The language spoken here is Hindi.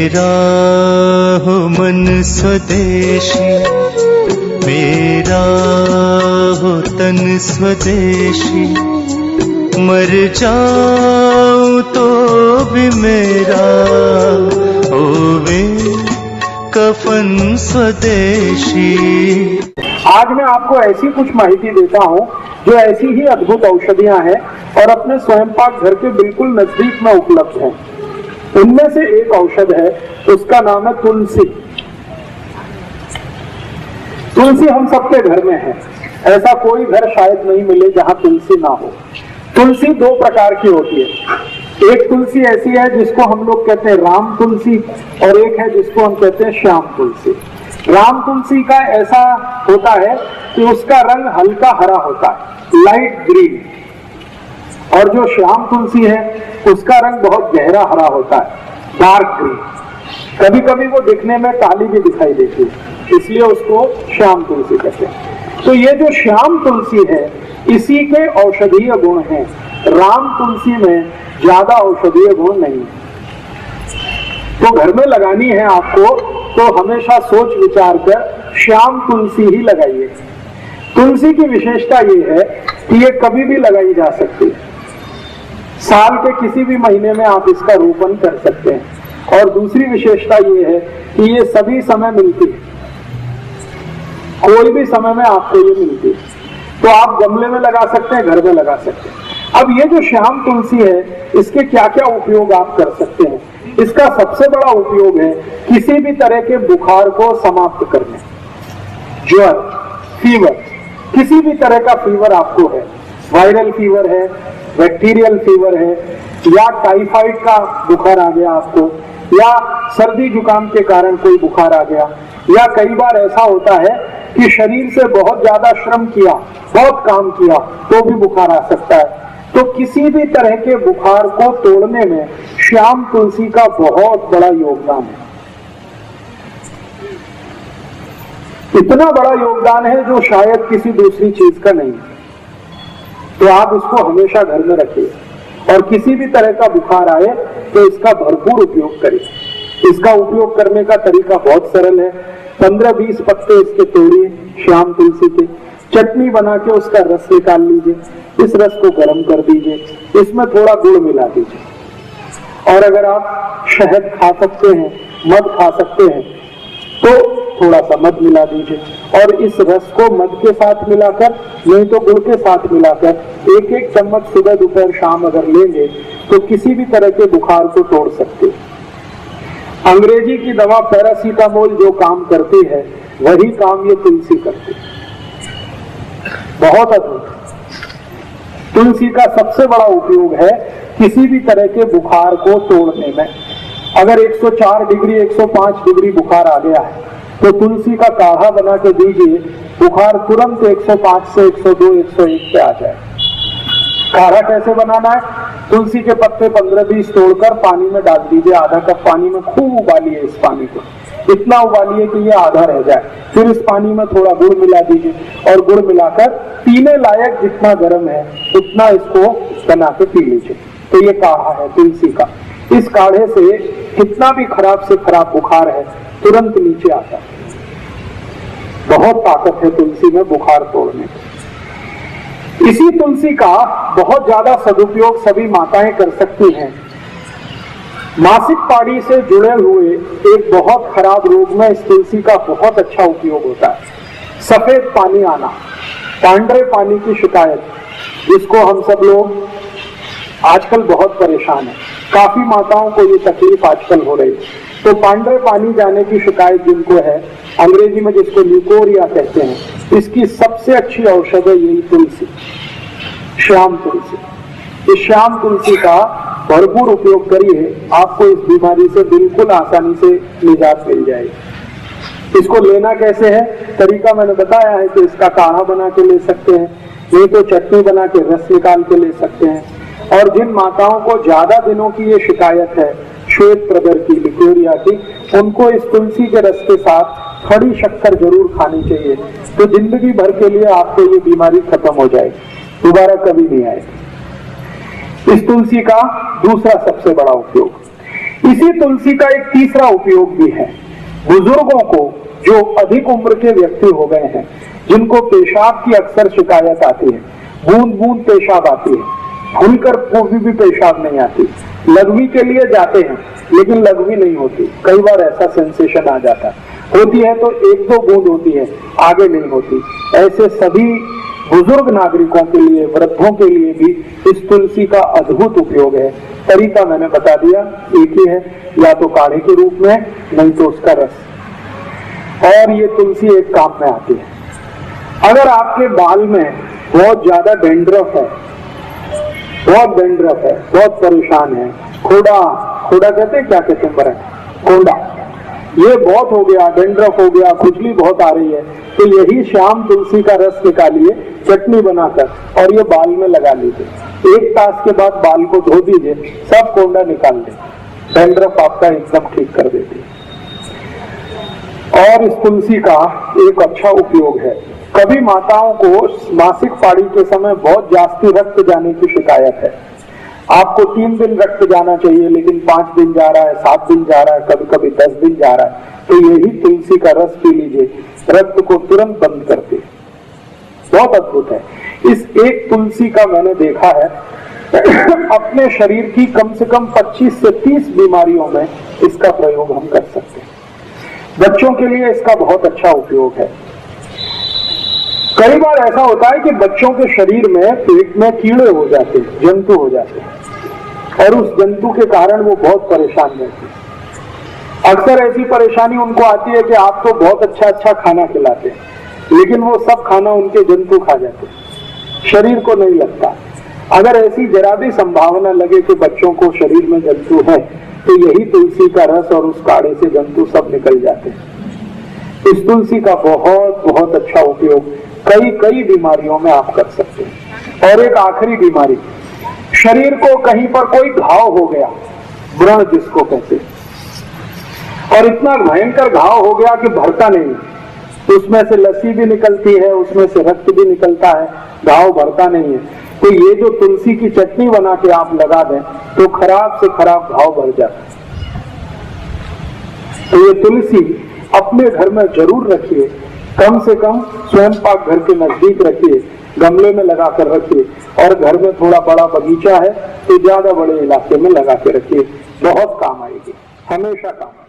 मेरा हो मन स्वदेशी, मेरा हो तन स्वदेशी, मर जाऊं तो भी मेरा होवे कफन स्वदेशी। आज मैं आपको ऐसी कुछ माहिती देता हूँ जो ऐसी ही अद्भुत औषधियां हैं और अपने स्वयं पाक घर के बिल्कुल नजदीक में उपलब्ध हैं। उनमें से एक औषध है, उसका नाम है तुलसी। तुलसी हम सबके घर में है, ऐसा कोई घर शायद नहीं मिले जहां तुलसी ना हो। तुलसी दो प्रकार की होती है। एक तुलसी ऐसी है जिसको हम लोग कहते हैं राम तुलसी, और एक है जिसको हम कहते हैं श्याम तुलसी। राम तुलसी का ऐसा होता है कि उसका रंग हल्का हरा होता है, लाइट ग्रीन, और जो श्याम तुलसी है उसका रंग बहुत गहरा हरा होता है, डार्क ग्रीन। कभी कभी वो दिखने में काली भी दिखाई देती है, इसलिए उसको श्याम तुलसी कहते हैं। तो ये जो श्याम तुलसी है इसी के औषधीय गुण हैं। राम तुलसी में ज्यादा औषधीय गुण नहीं है। तो घर में लगानी है आपको तो हमेशा सोच विचार कर श्याम तुलसी ही लगाइए। तुलसी की विशेषता ये है कि ये कभी भी लगाई जा सकती है, साल के किसी भी महीने में आप इसका रोपण कर सकते हैं। और दूसरी विशेषता ये है कि ये सभी समय मिलती है, कोई भी समय में आपको ये मिलती है। तो आप गमले में लगा सकते हैं, घर में लगा सकते हैं। अब ये जो श्याम तुलसी है इसके क्या क्या उपयोग आप कर सकते हैं। इसका सबसे बड़ा उपयोग है किसी भी तरह के बुखार को समाप्त करने, ज्वर, फीवर, किसी भी तरह का फीवर आपको है, वायरल फीवर है, बैक्टीरियल फीवर है, या टाइफाइड का बुखार आ गया आपको, या सर्दी जुकाम के कारण कोई बुखार आ गया, या कई बार ऐसा होता है कि शरीर से बहुत ज्यादा श्रम किया, बहुत काम किया तो भी बुखार आ सकता है। तो किसी भी तरह के बुखार को तोड़ने में श्याम तुलसी का बहुत बड़ा योगदान है। इतना बड़ा योगदान है जो शायद किसी दूसरी चीज का नहीं। तो आप इसको हमेशा घर में रखिए और किसी भी तरह का बुखार आए तो इसका भरपूर उपयोग करिए। इसका उपयोग करने का तरीका बहुत सरल है। 15-20 पत्ते इसके तोड़िए, श्याम तुलसी के, चटनी बना के उसका रस निकाल लीजिए, इस रस को गर्म कर दीजिए, इसमें थोड़ा गुड़ मिला दीजिए, और अगर आप शहद खा सकते हैं, मध खा सकते हैं तो थोड़ा सा मध मिला दीजिए, और इस रस को मध के साथ मिलाकर, नहीं तो गुड़ के साथ मिलाकर 1-1 चम्मच सुबह दोपहर शाम अगर लेंगे तो किसी भी तरह के बुखार को तोड़ सकते हैं। अंग्रेजी की दवा पैरासीटामोल जो काम करती है वही काम ये तुलसी करती है। बहुत अद्भुत। तुलसी का सबसे बड़ा उपयोग है किसी भी तरह के बुखार को तोड़ने में। अगर 104 डिग्री 105 डिग्री बुखार आ गया है तो तुलसी का काढ़ा बना के दीजिए, बुखार तुरंत 105 से 102 101 पे आ जाए। काढ़ा कैसे बनाना है? तुलसी के पत्ते 15-20 तोड़कर पानी में डाल दीजिए, आधा कप पानी में खूब उबालिए। इस पानी को इतना उबालिए कि ये आधा रह जाए, फिर इस पानी में थोड़ा गुड़ मिला दीजिए, और गुड़ मिलाकर पीने लायक जितना गर्म है उतना इसको बना के पी लीजिए। तो ये काढ़ा है तुलसी का। इस काढ़े से कितना भी खराब से खराब बुखार है तुरंत नीचे आता है। बहुत ताकत है तुलसी में बुखार तोड़ने। इसी तुलसी का बहुत ज्यादा सदुपयोग सभी माताएं कर सकती हैं। मासिक पानी से जुड़े हुए एक बहुत खराब रोग में इस तुलसी का बहुत अच्छा उपयोग होता है। सफेद पानी आना, पांडरे पानी की शिकायत, जिसको हम सब लोग आजकल बहुत परेशान है, काफी माताओं को ये तकलीफ आजकल हो रही है। तो पांडरे पानी जाने की शिकायत जिनको है, अंग्रेजी में जिसको ल्यूकोरिया कहते हैं, इसकी सबसे अच्छी औषध है यही तुलसी, श्याम तुलसी। इस श्याम तुलसी का भरपूर उपयोग करिए, आपको इस बीमारी से बिल्कुल आसानी से निजात मिल जाएगी। इसको लेना कैसे है? तरीका मैंने बताया है कि इसका काढ़ा बना के ले सकते हैं, नहीं तो चटनी बना के रस निकाल के ले सकते हैं। और जिन माताओं को ज्यादा दिनों की ये शिकायत है श्वेत प्रदर की, लिकोरिया की, उनको इस तुलसी के रस के साथ खड़ी शक्कर जरूर खानी चाहिए। तो जिंदगी भर के लिए आपको ये बीमारी खत्म हो जाएगी, दोबारा कभी नहीं आएगी। इस तुलसी का दूसरा सबसे बड़ा उपयोग, इसी तुलसी का एक तीसरा उपयोग भी है। बुजुर्गों को, जो अधिक उम्र के व्यक्ति हो गए हैं, जिनको पेशाब की अक्सर शिकायत आती है, बूंद बूंद पेशाब आती है, खुलकर पूरी भी पेशाब नहीं आती, लघवी के लिए जाते हैं लेकिन लघवी नहीं होती, कई बार ऐसा सेंसेशन आ जाता है, होती है तो एक दो बूंद होती है, आगे नहीं होती, ऐसे सभी बुजुर्ग नागरिकों के लिए, वृद्धों के लिए भी इस तुलसी का अद्भुत उपयोग है। तरीका मैंने बता दिया, एक ही है, या तो काढ़े के रूप में, नहीं तो उसका रस। और ये तुलसी एक काम में आती है। अगर आपके बाल में बहुत ज्यादा डेंड्रफ है, बहुत डेंड्रफ है, बहुत परेशान है, खोड़ा कहते हैं, क्या कहते हैं, कोंडा, ये बहुत हो गया, डेंड्रफ हो गया, खुजली बहुत आ रही है, तो यही शाम तुलसी का रस निकालिए चटनी बनाकर और ये बाल में लगा लीजिए। 1 तास के बाद बाल को धो दीजिए, सब कोंडा निकाल दे, डेंड्रफ आपका एकदम ठीक कर देती है। और इस तुलसी का एक अच्छा उपयोग है, कभी माताओं को मासिक पाड़ी के समय बहुत जास्ती रक्त जाने की शिकायत है, आपको 3 दिन रक्त जाना चाहिए लेकिन 5 दिन जा रहा है, 7 दिन जा रहा है, कभी कभी 10 दिन जा रहा है, तो यही तुलसी का रस पी लीजिए, रक्त को तुरंत बंद करते, बहुत अद्भुत है। इस एक तुलसी का मैंने देखा है अपने शरीर की कम से कम 25 से 30 बीमारियों में इसका प्रयोग हम कर सकते हैं। बच्चों के लिए इसका बहुत अच्छा उपयोग है। कई बार ऐसा होता है कि बच्चों के शरीर में, पेट में कीड़े हो जाते हैं, जंतु हो जाते हैं, और उस जंतु के कारण वो बहुत परेशान रहते हैं। अक्सर ऐसी परेशानी उनको आती है कि आप तो बहुत अच्छा खाना खिलाते हैं, लेकिन वो सब खाना उनके जंतु खा जाते हैं, शरीर को नहीं लगता। अगर ऐसी जरा भी संभावना लगे कि बच्चों को शरीर में जंतु है, तो यही तुलसी का रस और उस काढ़े से जंतु सब निकल जाते हैं। इस तुलसी का बहुत बहुत अच्छा उपयोग कई बीमारियों में आप कर सकते हैं। और एक आखिरी बीमारी, शरीर को कहीं पर कोई घाव हो गया, व्रण जिसको कहते हैं, और इतना भयंकर घाव हो गया कि भरता नहीं, उसमें से लस्सी भी निकलती है, उसमें से रक्त भी निकलता है, घाव भरता नहीं है, तो ये जो तुलसी की चटनी बना के आप लगा दें तो खराब से खराब घाव भर जाता है। तो ये तुलसी अपने घर में जरूर रखिए, कम से कम स्वयं पाक घर के नजदीक रखिए, गमले में लगा कर रखिए, और घर में थोड़ा बड़ा बगीचा है तो ज्यादा बड़े इलाके में लगा के रखिए, बहुत काम आएगी, हमेशा काम।